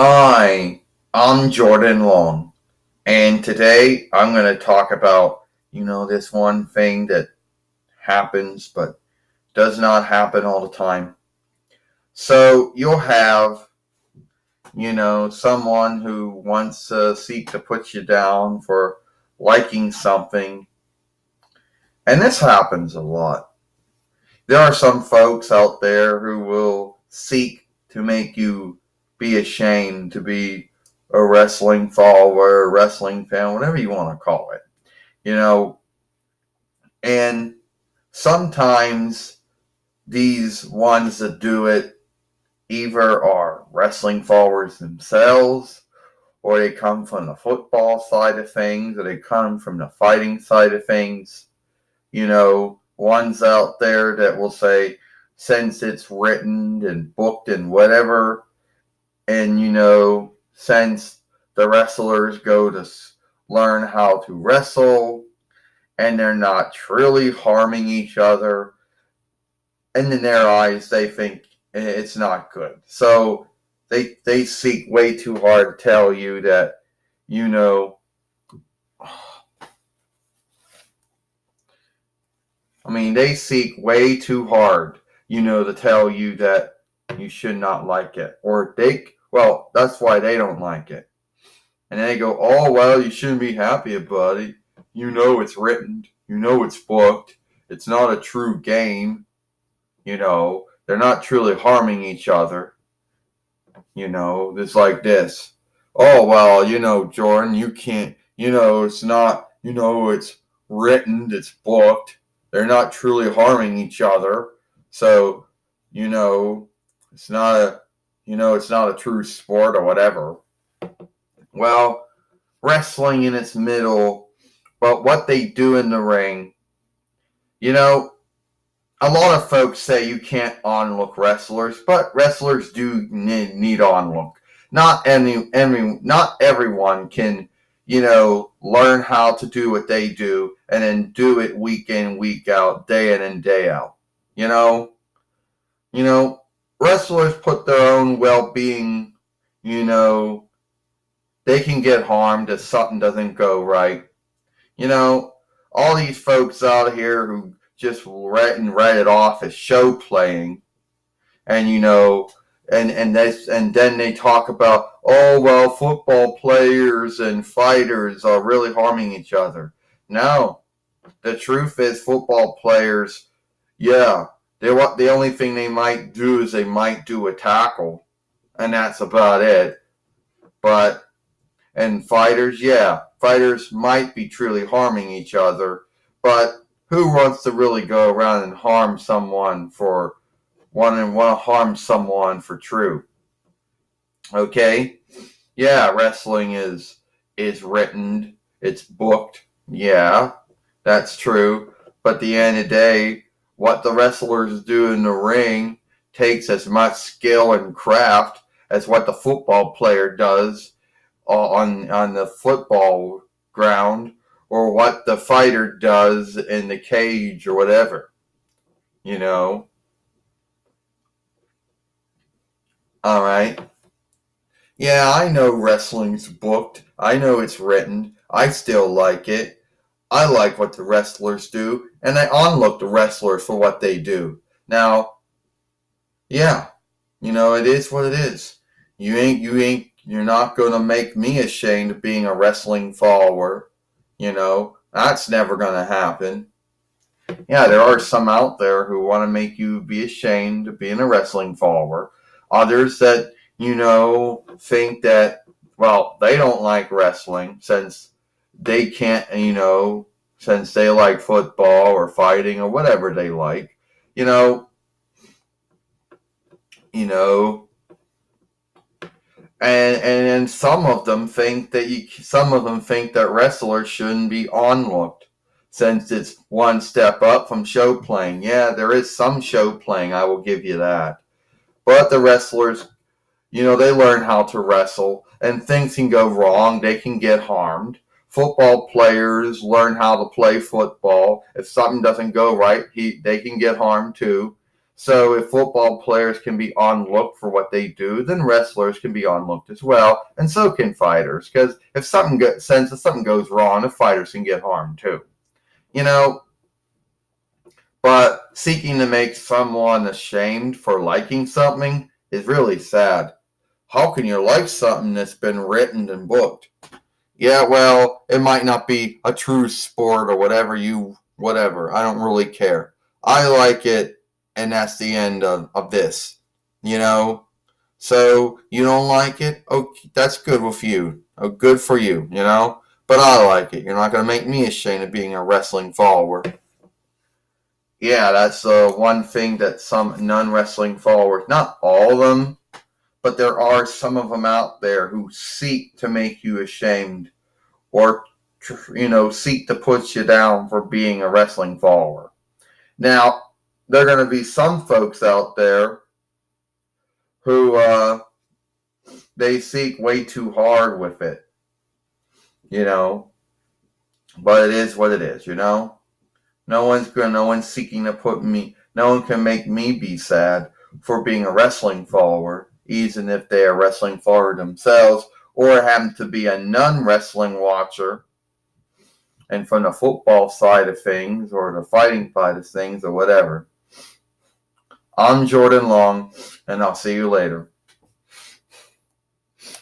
Hi, I'm Jordan Long, and today I'm going to talk about, this one thing that happens but does not happen all the time. So you'll have, someone who wants to seek to put you down for liking something, and this happens a lot. There are some folks out there who will seek to make you be ashamed to be a wrestling follower, a wrestling fan, whatever you want to call it. You know, and sometimes these ones that do it either are wrestling followers themselves, or they come from the football side of things, or they come from the fighting side of things. Ones out there that will say, since it's written and booked and whatever, and since the wrestlers go to learn how to wrestle and they're not truly harming each other, and in their eyes they think it's not good, so they seek way too hard to tell you that you know they seek way too hard, to tell you that you should not like it, or that's why they don't like it. And they go, oh, well, you shouldn't be happy about it. It's written. It's booked. It's not a true game. They're not truly harming each other. It's like this. Oh, well, Jordan, you can't, it's not, it's written, it's booked. They're not truly harming each other. So, it's not it's not a true sport or whatever. Well, wrestling in its middle, but what they do in the ring, a lot of folks say you can't onlook wrestlers, but wrestlers do need onlook. Not everyone can, learn how to do what they do and then do it week in, week out, day in and day out. You know, wrestlers put their own well-being, they can get harmed if something doesn't go right. All these folks out here who just write it off as show playing, and and then they talk about, oh, well, football players and fighters are really harming each other. No, the truth is, football players, yeah, the only thing they might do is they might do a tackle, and that's about it. And fighters, yeah, fighters might be truly harming each other, but who wants to really go around and harm someone for want to harm someone for true? Okay, yeah, wrestling is written, it's booked, yeah, that's true. But at the end of the day, what the wrestlers do in the ring takes as much skill and craft as what the football player does on the football ground, or what the fighter does in the cage or whatever. All right. Yeah, I know wrestling's booked. I know it's written. I still like it. I like what the wrestlers do, and I onlook the wrestlers for what they do. Now, yeah, it is what it is. You're not gonna make me ashamed of being a wrestling follower. That's never gonna happen. Yeah, there are some out there who want to make you be ashamed of being a wrestling follower. Others that, think that, well, they don't like wrestling since they can't, since they like football or fighting or whatever they like. You know, you know, and some of them think that wrestlers shouldn't be onlooked since it's one step up from show playing. Yeah, there is some show playing, I will give you that. But the wrestlers, they learn how to wrestle, and things can go wrong. They can get harmed. Football players learn how to play football. If something doesn't go right, they can get harmed too. So if football players can be on look for what they do, then wrestlers can be on look as well, and so can fighters. Because if something goes wrong, the fighters can get harmed too. You know, but seeking to make someone ashamed for liking something is really sad. How can you like something that's been written and booked? Yeah, well, it might not be a true sport or whatever. I don't really care. I like it, and that's the end of this. You know? So, you don't like it? Oh, that's good with you. Oh, good for you, you know? But I like it. You're not going to make me ashamed of being a wrestling follower. Yeah, that's one thing that some non-wrestling followers, not all of them, but there are some of them out there who seek to make you ashamed or, seek to put you down for being a wrestling follower. Now, there are going to be some folks out there who they seek way too hard with it, but it is what it is. No one's seeking to no one can make me be sad for being a wrestling follower, even if they are wrestling follower themselves or happen to be a non-wrestling watcher. And from the football side of things or the fighting side of things or whatever. I'm Jordan Long, and I'll see you later.